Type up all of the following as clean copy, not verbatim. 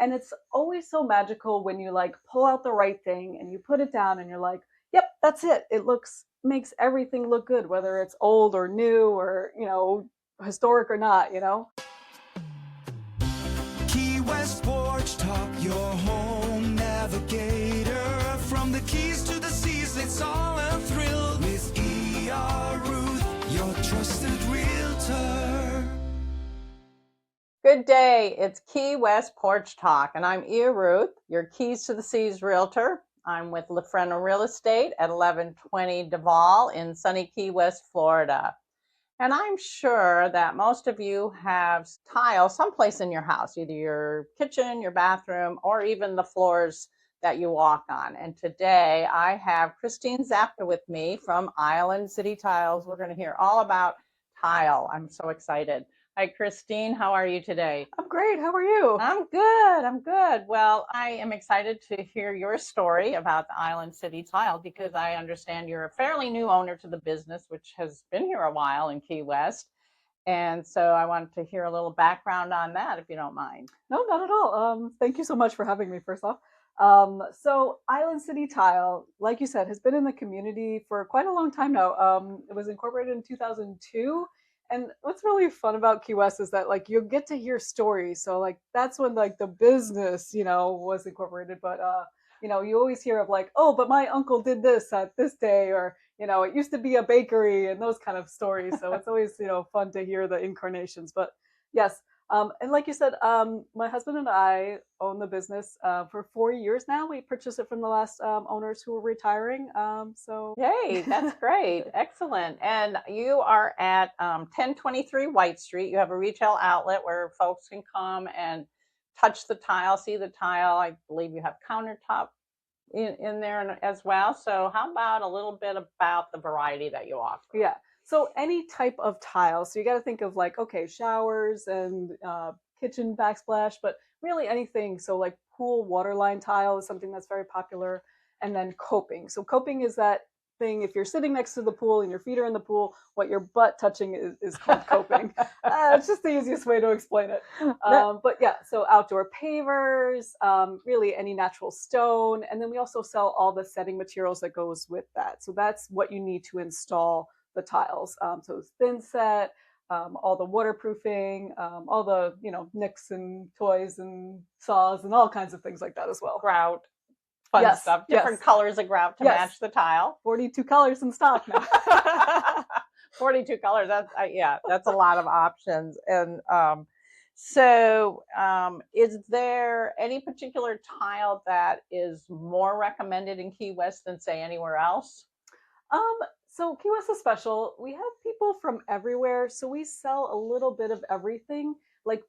And it's always so magical when you like pull out the right thing and you put it down and you're like, yep, that's it. It makes everything look good, whether it's old or new or, historic or not, Key West Porch Talk, your home navigator. From the keys to the seas, it's all a thrill. With E.R. Ruth, your trusted realtor. Good day. It's Key West Porch Talk, and I'm E.R. Ruth, your Keys to the Seas realtor. I'm with LaFrena Real Estate at 1120 Duval in sunny Key West, Florida. And I'm sure that most of you have tile someplace in your house, either your kitchen, your bathroom, or even the floors that you walk on. And today I have Christine Zapka with me from Island City Tiles. We're going to hear all about tile. I'm so excited. Hi, Christine. How are you today? I'm great. How are you? I'm good. I'm good. Well, I am excited to hear your story about the Island City Tile because I understand you're a fairly new owner to the business, which has been here a while in Key West. And so I wanted to hear a little background on that, if you don't mind. No, not at all. Thank you so much for having me, first off. So Island City Tile, like you said, has been in the community for quite a long time now. It was incorporated in 2002. And what's really fun about Key West is that like you'll get to hear stories. So like that's when like the business, was incorporated. But you always hear of like, oh, but my uncle did this at this day, or it used to be a bakery and those kind of stories. So it's always, fun to hear the incarnations. But yes, and like you said, my husband and I own the business for 4 years now. We purchased it from the last owners who were retiring. Yay, that's great. Excellent. And you are at 1023 White Street. You have a retail outlet where folks can come and touch the tile, see the tile. I believe you have countertop in there as well. So how about a little bit about the variety that you offer? Yeah. So any type of tile. So you got to think of like, okay, showers and kitchen backsplash, but really anything. So like pool waterline tile is something that's very popular. And then coping. So coping is that thing, if you're sitting next to the pool and your feet are in the pool, what your butt touching is called coping. It's just the easiest way to explain it. But yeah, so outdoor pavers, really any natural stone. And then we also sell all the setting materials that goes with that. So that's what you need to install the tiles. So thin set, all the waterproofing, all the, nicks and toys and saws and all kinds of things like that as well. Grout. Fun stuff. Different colors of grout to match the tile. 42 colors in stock now. 42 colors. That's a lot of options. And so is there any particular tile that is more recommended in Key West than say anywhere else? So Key West is special. We have people from everywhere. So we sell a little bit of everything. Like,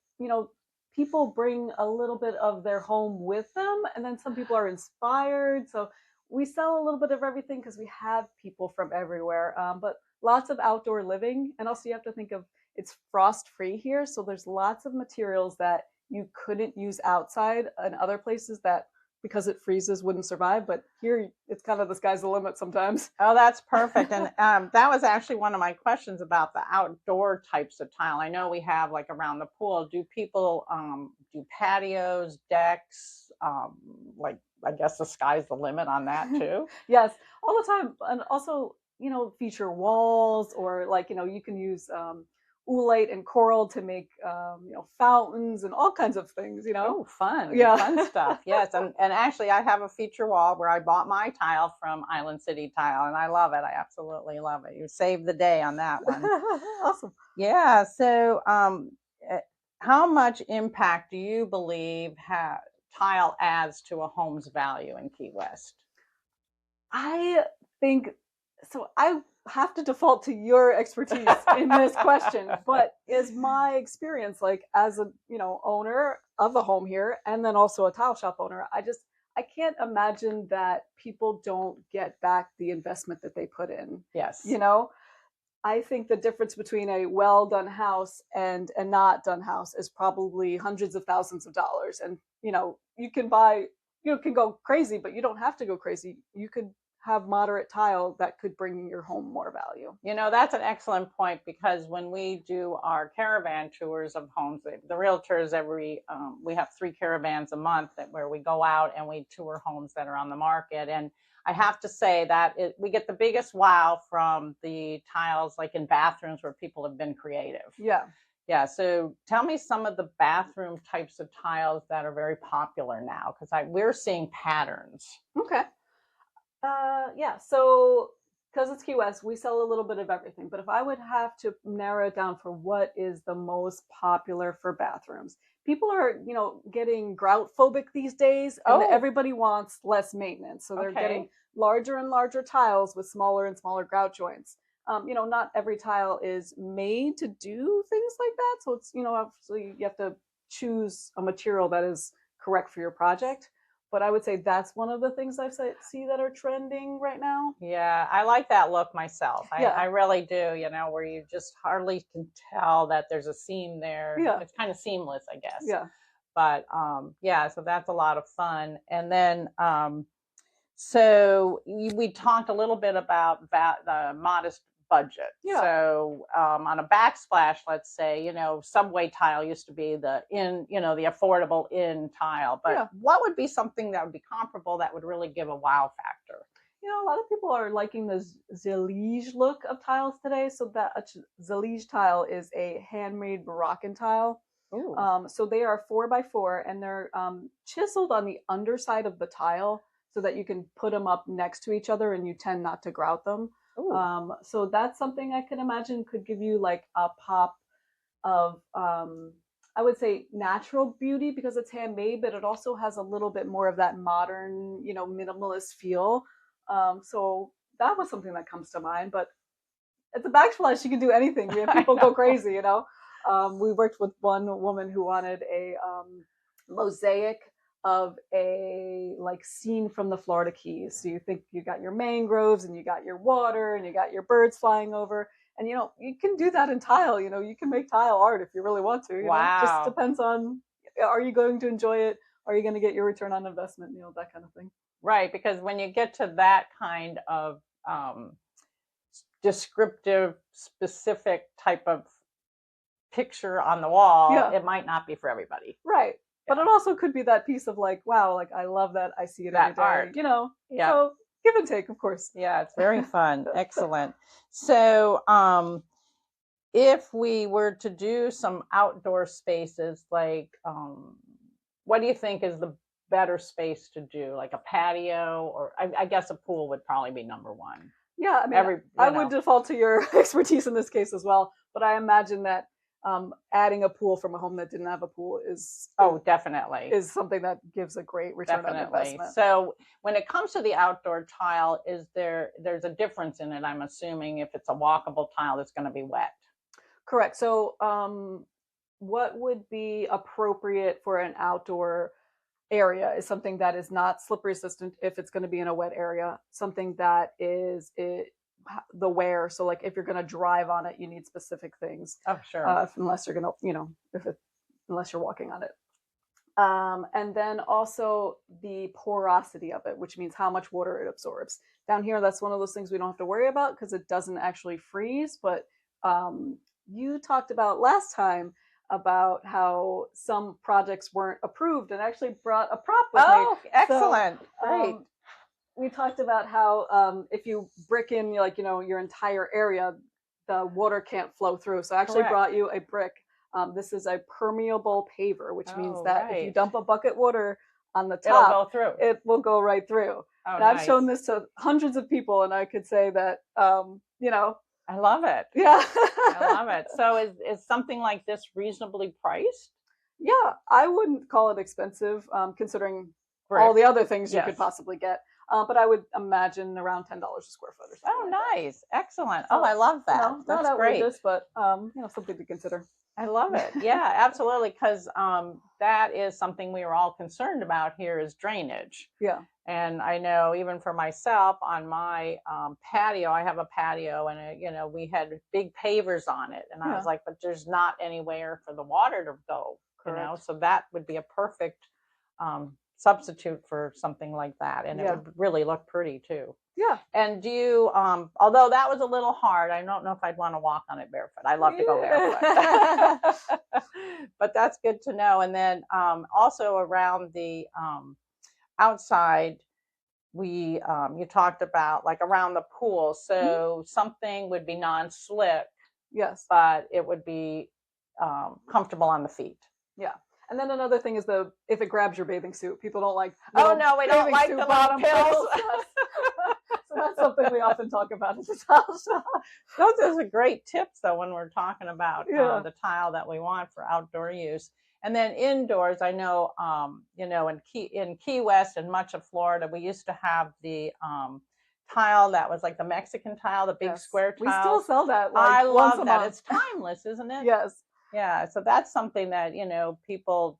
people bring a little bit of their home with them, and then some people are inspired. So we sell a little bit of everything because we have people from everywhere. But lots of outdoor living, and also you have to think of it's frost free here, so there's lots of materials that you couldn't use outside and other places that because it freezes wouldn't survive, but here it's kind of the sky's the limit sometimes. Oh, that's perfect. And that was actually one of my questions about the outdoor types of tile. I know we have like around the pool. Do people do patios, decks? Like I guess the sky's the limit on that too. Yes, all the time. And also, feature walls, or like, you can use oolite and coral to make fountains and all kinds of things. Oh, fun. Yeah. Fun stuff. Yes. And actually I have a feature wall where I bought my tile from Island City Tile, and I love it. I absolutely love it. You saved the day on that one. Awesome. Yeah. So how much impact do you believe tile adds to a home's value in Key West? I think so. I have to default to your expertise in this question, but is my experience like as a owner of a home here and then also a tile shop owner, I can't imagine that people don't get back the investment that they put in. Yes. I think the difference between a well done house and a not done house is probably hundreds of thousands of dollars. And you can go crazy, but you don't have to go crazy. You could have moderate tile that could bring your home more value. You know, that's an excellent point, because when we do our caravan tours of homes, the realtors we have 3 caravans a month where we go out and we tour homes that are on the market. And I have to say that we get the biggest wow from the tiles, like in bathrooms where people have been creative. Yeah. Yeah. So tell me some of the bathroom types of tiles that are very popular now, because we're seeing patterns. Okay. Yeah. So because it's Key West, we sell a little bit of everything. But if I would have to narrow it down for what is the most popular for bathrooms, people are, getting grout phobic these days, and everybody wants less maintenance. So they're getting larger and larger tiles with smaller and smaller grout joints. Not every tile is made to do things like that. So it's, obviously you have to choose a material that is correct for your project. But I would say that's one of the things I see that are trending right now. Yeah, I like that look myself. Yeah. I really do, where you just hardly can tell that there's a seam there. Yeah. It's kind of seamless, I guess. Yeah. But yeah, so that's a lot of fun. And then, so we talked a little bit about the modest budget. Yeah. So on a backsplash, let's say, subway tile used to be the affordable in tile. But what would be something that would be comparable that would really give a wow factor? A lot of people are liking the Zallige look of tiles today. So that Zallige tile is a handmade Moroccan tile. Ooh. So they are 4x4, and they're chiseled on the underside of the tile so that you can put them up next to each other and you tend not to grout them. So that's something I can imagine could give you like a pop of, I would say, natural beauty because it's handmade, but it also has a little bit more of that modern, minimalist feel. So that was something that comes to mind. But at the backsplash, you can do anything. We have people go crazy, We worked with one woman who wanted a mosaic of a scene from the Florida Keys. So you think you got your mangroves and you got your water and you got your birds flying over, and you can do that in tile. You can make tile art if you really want to. Wow. Just depends on, are you going to enjoy it? Are you going to get your return on investment? That kind of thing. Right, because when you get to that kind of descriptive, specific type of picture on the wall, it might not be for everybody. Right. But it also could be that piece of wow, I love that. I see it every day. Art. Yeah. So give and take, of course. Yeah, it's very fun. Excellent. So if we were to do some outdoor spaces, what do you think is the better space to do? Like a patio, or I guess a pool would probably be number one. Yeah, I mean, I would default to your expertise in this case as well. But I imagine that adding a pool from a home that didn't have a pool is definitely something that gives a great return on investment. So when it comes to the outdoor tile, there's a difference in it, I'm assuming, if it's a walkable tile that's going to be wet? Correct. So what would be appropriate for an outdoor area is something that is not slip resistant if it's going to be in a wet area, something that is the wear. So if you're going to drive on it, you need specific things. Oh, sure. Unless you're going to, unless you're walking on it. And then also the porosity of it, which means how much water it absorbs. Down here, that's one of those things we don't have to worry about because it doesn't actually freeze. But you talked about last time about how some projects weren't approved, and actually brought a prop with me. Oh, excellent. So, great. We talked about how if you brick in your entire area, the water can't flow through. So I actually brought you a brick. This is a permeable paver, which means that if you dump a bucket water on the top, it'll go through. It will go right through. Oh, and I've shown this to hundreds of people, and I could say that I love it. Yeah. I love it. So is something like this reasonably priced? Yeah, I wouldn't call it expensive, considering all the other things you could possibly get. But I would imagine around $10 a square foot or something. Oh, nice. Excellent. Oh, I love that. That's not great. outrageous, but something to consider. I love it. Yeah, absolutely. Because that is something we are all concerned about here is drainage. Yeah. And I know even for myself on my patio, I have a patio, and we had big pavers on it, and I was like, but there's not anywhere for the water to go. So that would be a perfect substitute for something like that, and it Yeah. would really look pretty too. Yeah. And do you, although that was a little hard, I don't know if I'd want to walk on it barefoot. I love to go barefoot. But that's good to know. And then also around the outside, you talked about like around the pool. So something would be non-slip, Yes. but it would be comfortable on the feet. Yeah. And then another thing is if it grabs your bathing suit, people don't like. Oh no, we don't like the bottom pills. So that's something we often talk about at the tile shop. Those are great tips though when we're talking about Yeah. the tile that we want for outdoor use. And then indoors, I know, in Key West and much of Florida, we used to have the tile that was like the Mexican tile, the big square tile. We still sell that. I once love a that. month. It's timeless, isn't it? Yes. Yeah. So that's something that, people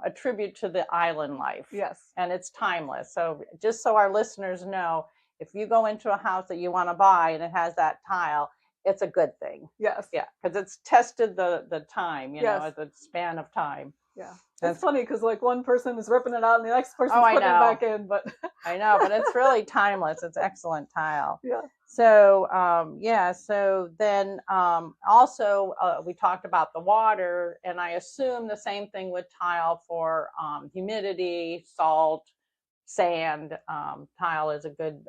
attribute to the island life. Yes. And it's timeless. So just so our listeners know, if you go into a house that you want to buy and it has that tile, it's a good thing. Yes. Yeah, because it's tested the time, Yes. the span of time. Yeah. It's funny because like one person is ripping it out and the next person's I putting it know. back in, but I know, but it's really timeless. It's excellent tile. yeah. So so then also we talked about the water, and I assume the same thing with tile for humidity, salt, sand. Tile is a good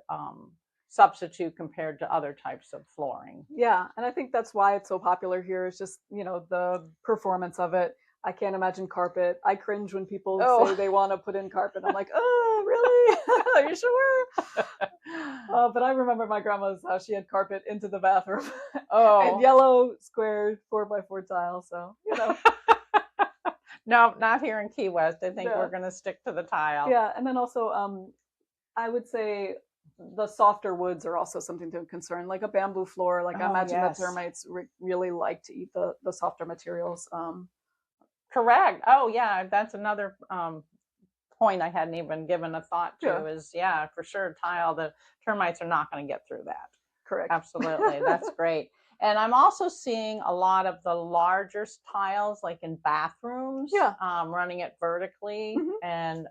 substitute compared to other types of flooring. Yeah, and I think that's why it's so popular here is just, the performance of it. I can't imagine carpet. I cringe when people say they want to put in carpet. I'm like, oh, really? Are you sure? But I remember my grandma's house. She had carpet into the bathroom. And yellow square 4x4 tile. So, No, not here in Key West. I think Yeah. we're going to stick to the tile. Yeah, and then also I would say the softer woods are also something to concern, like a bamboo floor. Like I imagine that termites really like to eat the softer materials. Correct. Oh, yeah. That's another point I hadn't even given a thought to is, for sure, tile, the termites are not going to get through that. Correct. Absolutely. That's great. And I'm also seeing a lot of the larger tiles, like in bathrooms, running it vertically. And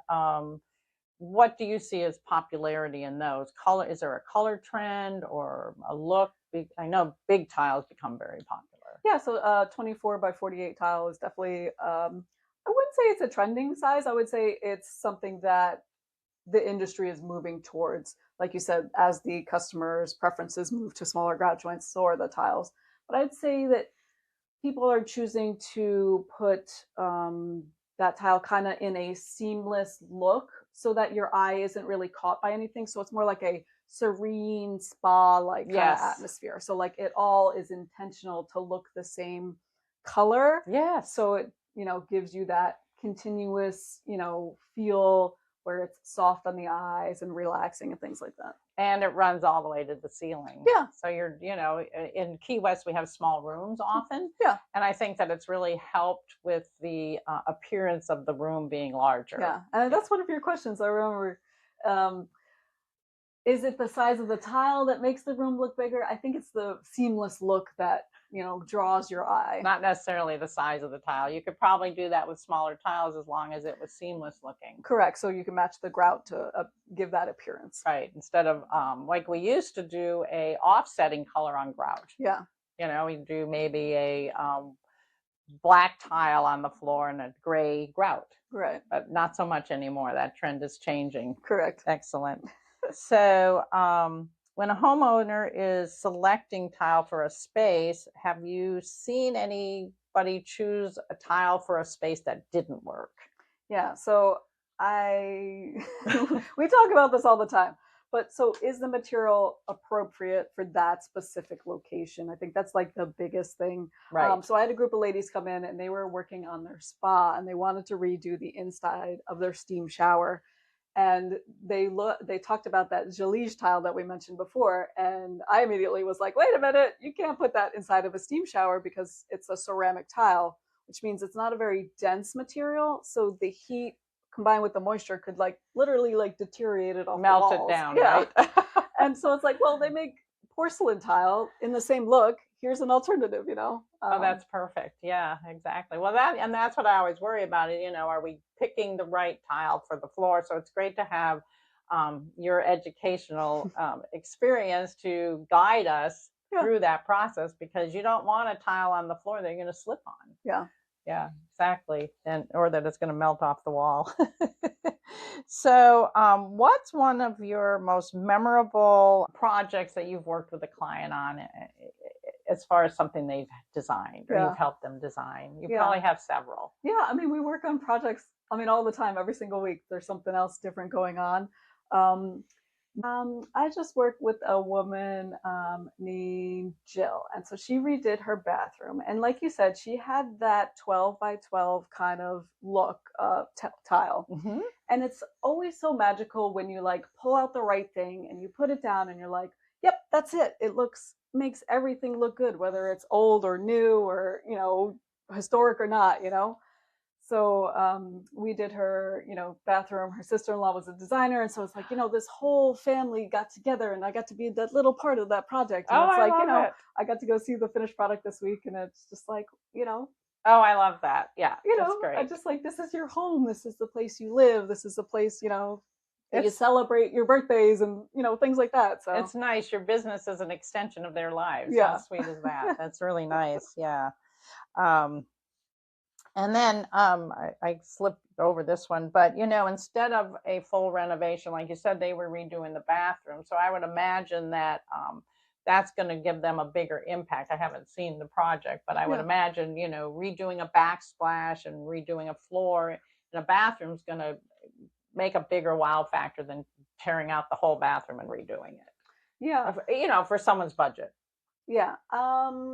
what do you see as popularity in those? Color? Is there a color trend or a look? I know big tiles become very popular. Yeah, so 24x48 tile is definitely, I wouldn't say it's a trending size. I would say it's something that the industry is moving towards. Like you said, as the customers' preferences move to smaller grout joints, so are the tiles. But I'd say that people are choosing to put that tile kind of in a seamless look so that your eye isn't really caught by anything. So it's more like a serene spa-like kind of atmosphere. So like it all is intentional to look the same color. Yes. So it, gives you that continuous, feel where it's soft on the eyes and relaxing and things like that. And it runs all the way to the ceiling. Yeah. So you're, in Key West, we have small rooms often. Yeah. And I think that it's really helped with the appearance of the room being larger. Yeah. And that's one of your questions. I remember, is it the size of the tile that makes the room look bigger? I think it's the seamless look that, draws your eye. Not necessarily the size of the tile. You could probably do that with smaller tiles as long as it was seamless looking. Correct. So you can match the grout to give that appearance. Right. Instead of like we used to do a offsetting color on grout. Yeah. We do maybe a black tile on the floor and a gray grout. Right. But not so much anymore. That trend is changing. Correct. Excellent. So when a homeowner is selecting tile for a space, have you seen anybody choose a tile for a space that didn't work? Yeah. So we talk about this all the time. But so is the material appropriate for that specific location? I think that's like the biggest thing. Right. So I had a group of ladies come in and they were working on their spa and they wanted to redo the inside of their steam shower. And they talked about that Jalige tile that we mentioned before. And I immediately was like, wait a minute, you can't put that inside of a steam shower because it's a ceramic tile, which means it's not a very dense material. So the heat combined with the moisture could literally deteriorate it off Melt the it walls. down, yeah. right? And so it's like, well, they make porcelain tile in the same look. here's an alternative, Oh, that's perfect. Yeah, exactly. Well, that's what I always worry about it. Are we picking the right tile for the floor? So it's great to have your educational experience to guide us yeah, through that process, because you don't want a tile on the floor that you're going to slip on. yeah. Yeah, exactly. Or that it's going to melt off the wall. So, what's one of your most memorable projects that you've worked with a client on, as far as something they've designed or Yeah. you've helped them design? You Yeah. probably have several. Yeah, I mean, we work on projects, I mean, all the time, every single week. There's something else different going on. Um, I just worked with a woman named Jill. And so she redid her bathroom. And like you said, she had that 12 by 12 kind of look tile. Mm-hmm. And it's always so magical when you like pull out the right thing and you put it down and you're like, yep, that's it. It makes everything look good, whether it's old or new or, historic or not. So we did her, bathroom. Her sister-in-law was a designer. And so it's like, this whole family got together and I got to be that little part of that project. And it's I like, love it. I got to go see the finished product this week. And it's just like, Oh, I love that. Yeah, that's great. I just like, this is your home. This is the place you live. This is the place, that you It's celebrate your birthdays and, things like that. So it's nice. Your business is an extension of their lives. Yeah. How sweet is that? That's really nice. Yeah. And then I slipped over this one, but instead of a full renovation, like you said, they were redoing the bathroom. So I would imagine that that's going to give them a bigger impact. I haven't seen the project, but I would imagine, redoing a backsplash and redoing a floor in a bathroom is going to make a bigger wow factor than tearing out the whole bathroom and redoing it. Yeah. For someone's budget. Yeah.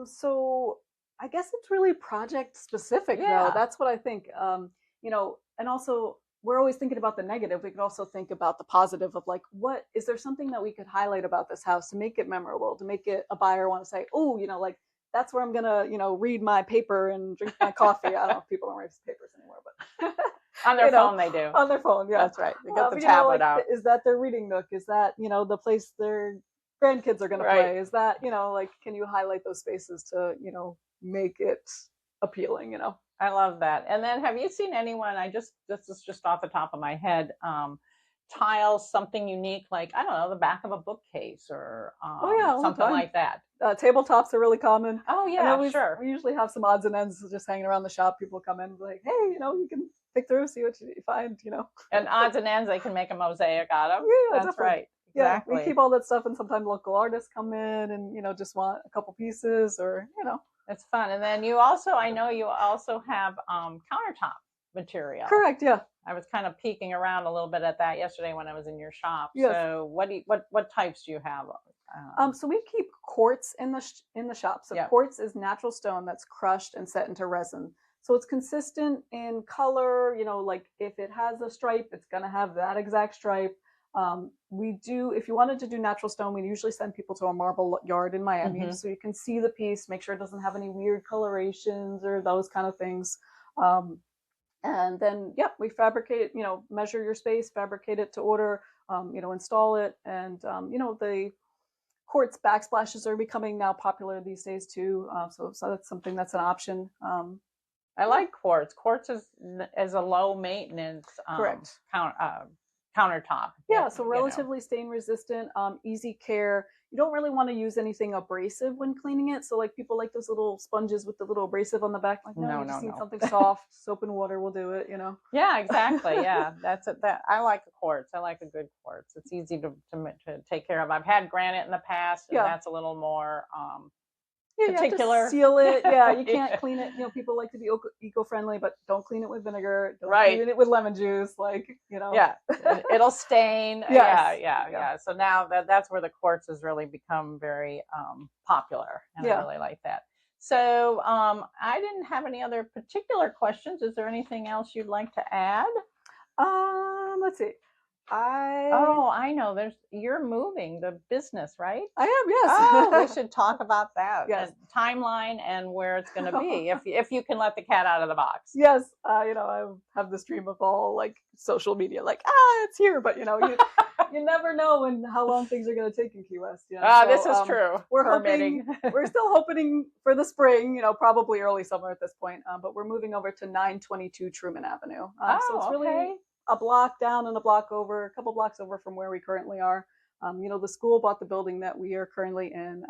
So I guess it's really project specific, Yeah. though. That's what I think. And also we're always thinking about the negative. We could also think about the positive of like, what is there something that we could highlight about this house to make it memorable, to make it a buyer want to say, oh, like that's where I'm gonna, read my paper and drink my coffee. I don't know if people don't read papers anymore, but on their phone they do. On their phone, yeah. That's right. They get the tablet out. Is that their reading nook? Is that, the place their grandkids are gonna play? Is that, like, can you highlight those spaces to, make it appealing, I love that. And then have you seen anyone, this is just off the top of my head, tiles something unique, like, I don't know, the back of a bookcase or something like that? Tabletops are really common. Oh, yeah, sure. We usually have some odds and ends just hanging around the shop. People come in and be like, hey, you can pick through, see what you find, And odds and ends, they can make a mosaic out of. Yeah, that's definitely. right. Exactly. Yeah, we keep all that stuff, and sometimes local artists come in and, just want a couple pieces or. It's fun. And then I know you also have countertop material. Correct, yeah. I was kind of peeking around a little bit at that yesterday when I was in your shop. Yes. So what types do you have? So we keep quartz in the shop. So quartz is natural stone that's crushed and set into resin. So it's consistent in color, like if it has a stripe, it's going to have that exact stripe. If you wanted to do natural stone, we usually send people to a marble yard in Miami, so you can see the piece, make sure it doesn't have any weird colorations or those kind of things. And then, we fabricate, measure your space, fabricate it to order, install it. And, the quartz backsplashes are becoming now popular these days too. So that's something that's an option. I like quartz. Quartz is a low maintenance correct countertop. Yeah, so relatively stain resistant, easy care. You don't really want to use anything abrasive when cleaning it. So like people like those little sponges with the little abrasive on the back. Like, no, you just need something soft. Soap and water will do it, Yeah, exactly. Yeah, that's it. I like a quartz. I like a good quartz. It's easy to take care of. I've had granite in the past, and that's a little more particular. You have to seal it. Yeah, you can't clean it. People like to be eco-friendly, but don't clean it with vinegar. Don't clean it with lemon juice. Yeah, it'll stain. Yes. Yeah. So now that's where the quartz has really become very popular, and I really like that. So I didn't have any other particular questions. Is there anything else you'd like to add? Let's see. I know. You're moving the business, right? I am, yes. Oh, we should talk about that. Yes. And timeline and where it's going to be, if you can let the cat out of the box. Yes. I have this dream of all like social media, like, it's here, but You never know how long things are going to take in Key West. This is true. We're Permitting. we're still hoping for the spring, probably early summer at this point. But we're moving over to 922 Truman Avenue. So it's really a block down and a block over, a couple blocks over from where we currently are. The school bought the building that we are currently in.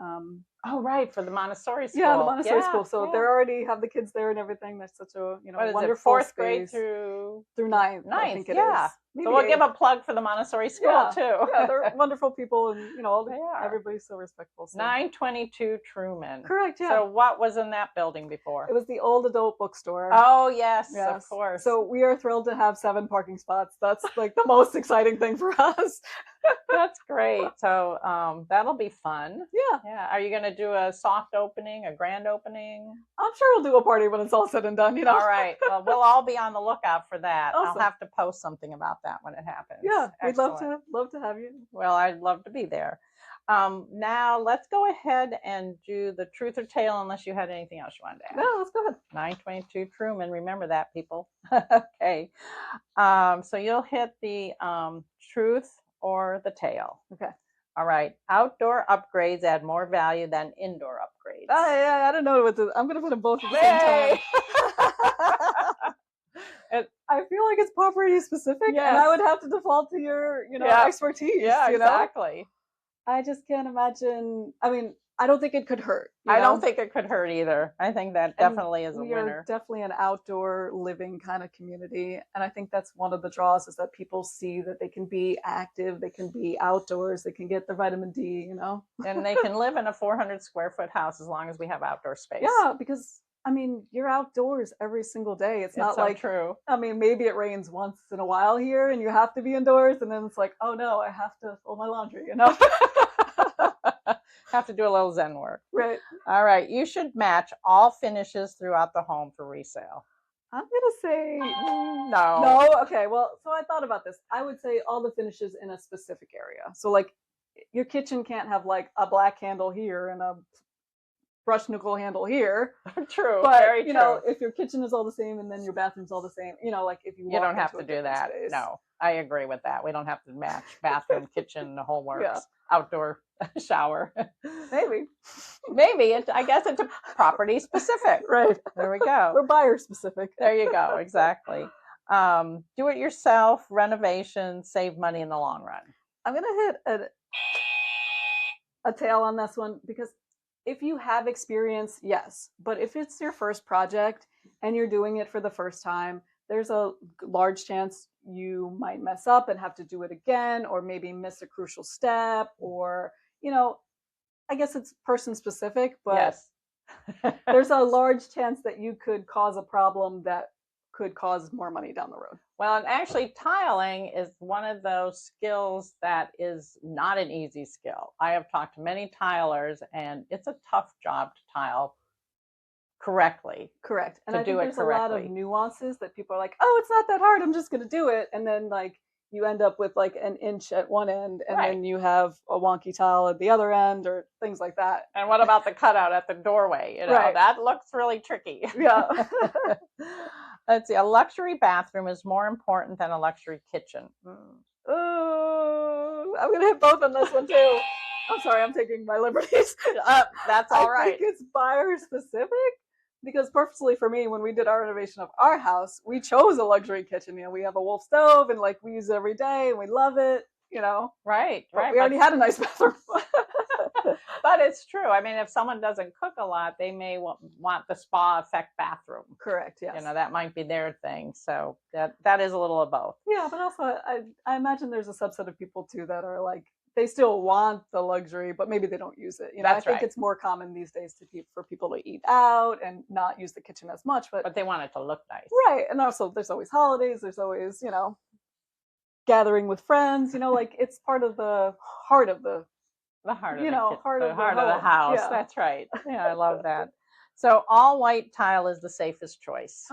Oh, right, for the Montessori school. Yeah, the Montessori school. So they already have the kids there and everything. That's such a wonderful fourth space. Grade through ninth. I think it is. So we'll give a plug for the Montessori school too. Yeah, they're wonderful people, and everybody's so respectful. So. 922 Truman. Correct. Yeah. So what was in that building before? It was the old adult bookstore. Oh yes, of course. So we are thrilled to have 7 parking spots. That's like the most exciting thing for us. That's great. So that'll be fun. Yeah. Yeah. Are you going to do a soft opening, a grand opening? I'm sure we'll do a party when it's all said and done. All right. Well, we'll all be on the lookout for that. Awesome. I'll have to post something about that when it happens. Yeah, excellent. We'd love to have you. Well, I'd love to be there. Now let's go ahead and do the truth or tale, unless you had anything else you wanted to add. No, let's go ahead. 922 Truman. Remember that, people. Okay. So you'll hit the truth or the tale. Okay. All right. Outdoor upgrades add more value than indoor upgrades. I don't know what to. I'm going to put them both at the same time. I feel like it's property specific, and I would have to default to your, expertise. Yeah, exactly. I just can't imagine. I mean, I don't think it could hurt. I don't think it could hurt either. I think that definitely is a winner. We are definitely an outdoor living kind of community. And I think that's one of the draws, is that people see that they can be active, they can be outdoors, they can get their vitamin D, And they can live in a 400 square foot house as long as we have outdoor space. Yeah, because you're outdoors every single day. It's not like true. Maybe it rains once in a while here and you have to be indoors, and then it's like, oh no, I have to fold my laundry, Have to do a little Zen work. Right. All right. You should match all finishes throughout the home for resale. I'm going to say no. No? Okay. Well, so I thought about this. I would say all the finishes in a specific area. So like your kitchen can't have like a black handle here and a brushed nickel handle here. True. But, very true. If your kitchen is all the same and then your bathroom's all the same, like if you don't have to do that. Space. No, I agree with that. We don't have to match bathroom, kitchen, the whole works. Yeah. Outdoor shower. Maybe. I guess it's property specific. Right. There we go. We're buyer specific. There you go. Exactly. Do it yourself, renovation, save money in the long run. I'm going to hit a tail on this one, because if you have experience, yes. But if it's your first project and you're doing it for the first time, there's a large chance you might mess up and have to do it again, or maybe miss a crucial step, or, I guess it's person specific, but yes. There's a large chance that you could cause a problem that could cause more money down the road. Well, and actually tiling is one of those skills that is not an easy skill. I have talked to many tilers, and it's a tough job to tile correctly. Correct. And to I think do it there's correctly. a lot of nuances that people are like, oh, it's not that hard, I'm just going to do it. And then like you end up with like an inch at one end, and then you have a wonky tile at the other end, or things like that. And what about the cutout at the doorway? That looks really tricky. Yeah. Let's see. A luxury bathroom is more important than a luxury kitchen. Oh, I'm going to hit both on this one too. I'm sorry, I'm taking my liberties. That's all right. I think it's buyer specific, because purposely for me, when we did our renovation of our house, we chose a luxury kitchen. We have a Wolf stove, and like we use it every day, and we love it. Right. But we already had a nice bathroom. But it's true. I mean, if someone doesn't cook a lot, they may want the spa effect bathroom. Correct. Yes. That might be their thing. So that is a little of both. Yeah, but also I imagine there's a subset of people too that are like, they still want the luxury, but maybe they don't use it. I think it's more common these days for people to eat out and not use the kitchen as much. But they want it to look nice. Right. And also there's always holidays. There's always, gathering with friends. Like it's part of the heart of the heart of the house. Yeah. That's right. Yeah, I love that. So all white tile is the safest choice.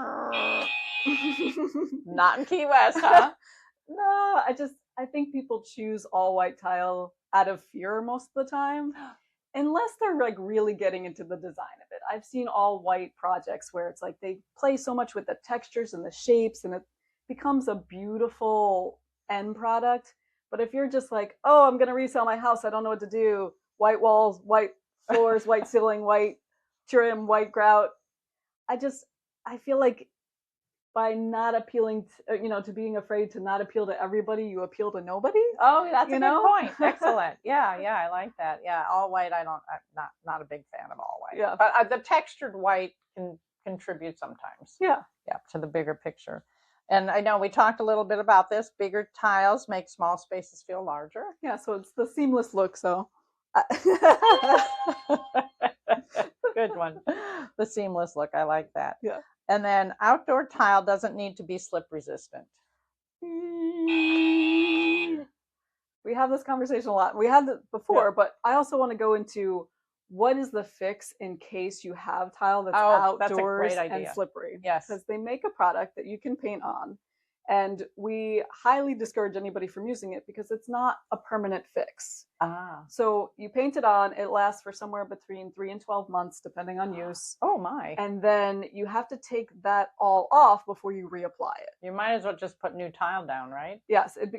Not in Key West, huh? No, I think people choose all white tile out of fear most of the time, unless they're like really getting into the design of it. I've seen all white projects where it's like they play so much with the textures and the shapes, and it becomes a beautiful end product. But if you're just like, oh, I'm going to resell my house, I don't know what to do. White walls, white floors, white ceiling, white trim, white grout. I feel like by not appealing to being afraid to not appeal to everybody, you appeal to nobody. Oh, that's a You good know? point. Excellent. Yeah, yeah, I like that. Yeah, all white. I'm not a big fan of all white. Yeah. But the textured white can contribute sometimes. Yeah. Yeah, to the bigger picture. And I know we talked a little bit about this. Bigger tiles make small spaces feel larger. Yeah, so it's the seamless look. So Good one. The seamless look. I like that. yeah. And then outdoor tile doesn't need to be slip resistant. We have this conversation a lot. We had it before, but I also want to go into what is the fix in case you have tile that's That's a outdoors great and idea. slippery. Yes. Because they make a product that you can paint on. And we highly discourage anybody from using it because it's not a permanent fix. Ah. So you paint it on, it lasts for somewhere between 3 and 12 months, depending on use. Oh my. And then you have to take that all off before you reapply it. You might as well just put new tile down, right? Yes, it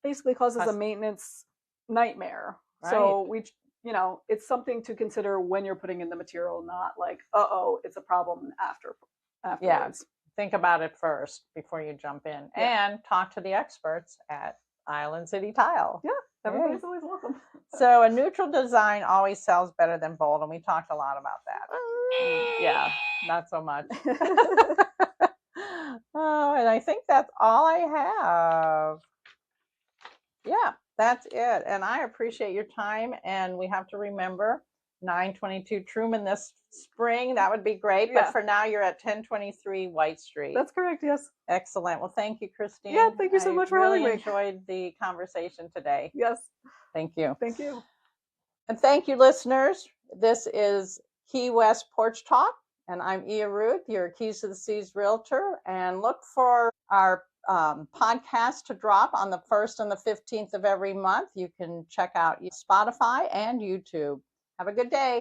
basically causes a maintenance nightmare. Right. So it's something to consider when you're putting in the material, not like, it's a problem afterwards. Yeah. Think about it first before you jump in, and talk to the experts at Island City Tile. Yeah, everybody's always welcome. So a neutral design always sells better than bold, and we talked a lot about that. Yeah, not so much. Oh, and I think that's all I have. Yeah, that's it. And I appreciate your time. And we have to remember 922 Truman this spring. That would be great. But for now, you're at 1023 White Street. That's correct. Yes. Excellent. Well, thank you, Christine. Yeah, thank you so much for having me. I enjoyed the conversation today. Yes. Thank you. Thank you. And thank you, listeners. This is Key West Porch Talk, and I'm Ia Ruth, your Keys to the Seas realtor. And look for our podcast to drop on the 1st and the 15th of every month. You can check out Spotify and YouTube. Have a good day.